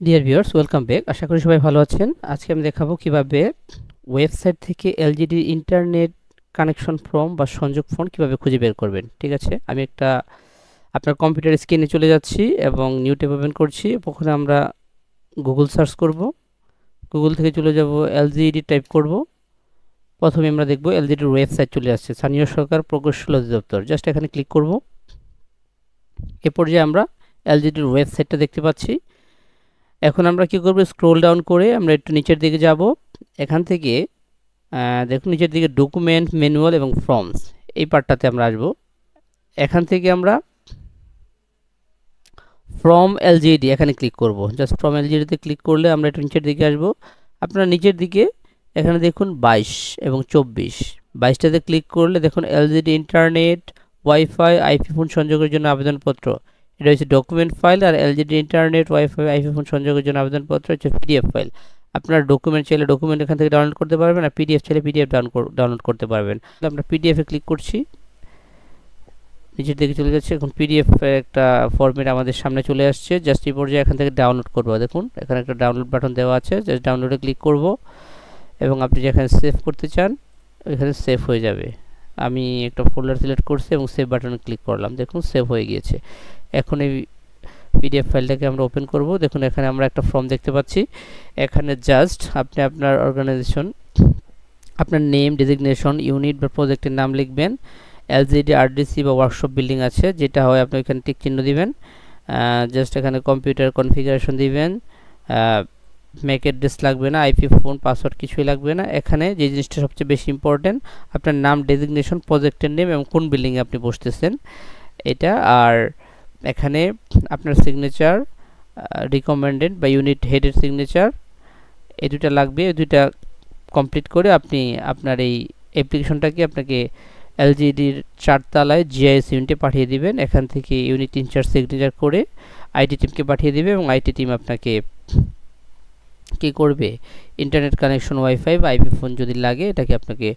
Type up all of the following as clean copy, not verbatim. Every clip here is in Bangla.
Deer viewers, welcome back. আশা করি সবাই ভালো আছেন। আজকে আমি দেখাবো কিভাবে ওয়েবসাইট থেকে এলজিডি ইন্টারনেট কানেকশন ফর্ম বা সংযোগ ফর্ম কিভাবে খুঁজে বের করবেন। ঠিক আছে, আমি আপনার কম্পিউটার স্ক্রিনে চলে যাচ্ছি এবং নিউ ট্যাব ওপেন করছি। ওখানে আমরা গুগল সার্চ করব। গুগল থেকে চলে যাব, এলজিডি টাইপ করব। প্রথমে আমরা দেখব এলজিডির ওয়েবসাইট চলে আসছে, স্থানীয় সরকার প্রকৌশল অধিদপ্তর। জাস্ট এখানে ক্লিক করব। এ পর্যায়ে আমরা এলজিডির ওয়েবসাইটটা দেখতে পাচ্ছি। এখন আমরা কি করব, স্ক্রল ডাউন করে আমরা একটু নিচের দিকে যাব। এখান থেকে দেখুন নিচের দিকে ডকুমেন্ট, ম্যানুয়াল এবং ফর্মস, এই পার্টটাতে আমরা আসব। এখান থেকে আমরা ফ্রম এলজিডি এখানে ক্লিক করব। জাস্ট ফ্রম এলজিডিতে ক্লিক করলে আমরা একটু নিচের দিকে আসব। আপনারা নিচের দিকে এখানে দেখুন 22 এবং 24, 22টাতে ক্লিক করলে দেখুন LGD internet wifi IP phone সংযোগের জন্য আবেদনপত্র, এটা হচ্ছে ডকুমেন্ট ফাইল। আর LGD internet wifi IP phone সংযোগের জন্য আবেদনপত্র হচ্ছে পিডিএফ ফাইল। আপনার ডকুমেন্ট চাইলে ডকুমেন্ট এখান থেকে ডাউনলোড করতে পারবেন, আর পিডিএফ চাইলে পিডিএফ ডাউনলোড করতে পারবেন। আমরা পিডিএফে ক্লিক করছি, নিচের দিকে চলে যাচ্ছে। এখন পিডিএফ একটা ফরম্যাট আমাদের সামনে চলে আসছে। জাস্ট এই পর্যায়ে এখান থেকে ডাউনলোড করবো। দেখুন এখানে একটা ডাউনলোড বাটন দেওয়া আছে, জাস্ট ডাউনলোডে ক্লিক করব এবং আপনি যেখানে সেভ করতে চান ওইখানে সেভ হয়ে যাবে। আমি একটা ফোল্ডার সিলেক্ট করছি এবং সেভ বাটনে ক্লিক করলাম, দেখুন সেভ হয়ে গিয়েছে। এখন এই পিডিএফ ফাইলটাকে আমরা ওপেন করব। দেখুন এখানে আমরা একটা ফর্ম দেখতে পাচ্ছি। এখানে জাস্ট আপনি আপনার অর্গানাইজেশন, আপনার নেম, ডেজিগনেশন, ইউনিট বা প্রজেক্টের নাম লিখবেন। এলজিডি আরডিসি বা ওয়ার্কশপ বিল্ডিং আছে, যেটা হয় আপনি এখানে টিক চিহ্ন দিবেন। জাস্ট এখানে কম্পিউটার কনফিগারেশন দিবেন। ম্যাক অ্যাড্রেস লাগবে না, আইপি ফোন, পাসওয়ার্ড কিছুই লাগবে না। এখানে যে জিনিসটা সবচেয়ে বেশি ইম্পর্টেন্ট, আপনার নাম, ডেজিগনেশন, প্রজেক্টের নেম এবং কোন বিল্ডিংয়ে আপনি বসতেছেন এটা। আর এখানে আপনার সিগনেচার, রিকমেন্ডেড বা ইউনিট হেডের সিগনেচার, এই দুটা লাগবে। এই দুইটা কমপ্লিট করে আপনি আপনার এই অ্যাপ্লিকেশনটাকে আপনাকে এলজিডির 4 তলায় জিআইএস ইউনিটে পাঠিয়ে দিবেন। এখান থেকে ইউনিট ইনচার্জ সিগনেচার করে আইটি টিমকে পাঠিয়ে দিবে এবং আইটি টিম আপনাকে কি করবে, ইন্টারনেট কানেকশন, ওয়াইফাই বা আইপি ফোন যদি লাগে এটাকে আপনাকে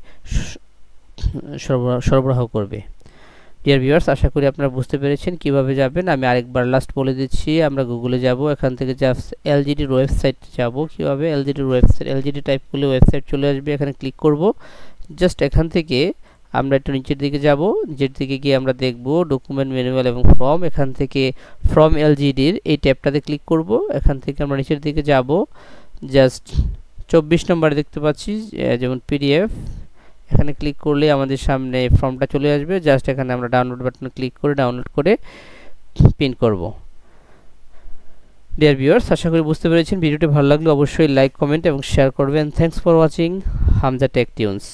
সরবরাহ করবে। ডিয়ার ভিউয়ার্স, আশা করি আপনারা বুঝতে পেরেছেন কিভাবে যাবেন। আমি আরেকবার লাস্ট বলে দিচ্ছি। আমরা গুগলে যাব, এখান থেকে জাস্ট এলজিডির ওয়েবসাইট যাব। কিভাবে এলজিডির ওয়েবসাইট, এলজিডি টাইপ করলে ওয়েবসাইট চলে আসবে, এখানে ক্লিক করব। জাস্ট এখান থেকে আমরা একটু নিচের দিকে যাব। নিচের দিকে গিয়ে আমরা দেখব ডকুমেন্ট, ম্যানুয়াল এবং ফর্ম। এখান থেকে ফ্রম এলজিডির এই ট্যাবটাতে ক্লিক করব। এখান থেকে আমরা নিচের দিকে যাব। জাস্ট 24 নম্বরে দেখতে পাচ্ছি যেমন পিডিএফ, এখানে ক্লিক করলে আমাদের সামনে ফর্মটা চলে আসবে। জাস্ট এখানে আমরা ডাউনলোড বাটনে ক্লিক করে ডাউনলোড করে পিন করব। ডিয়ার ভিউয়ার্স, আশা করি বুঝতে পেরেছেন। ভিডিওটি ভালো লাগলে অবশ্যই লাইক, কমেন্ট এবং শেয়ার করবেন। Thanks for watching Hamza tech tunes.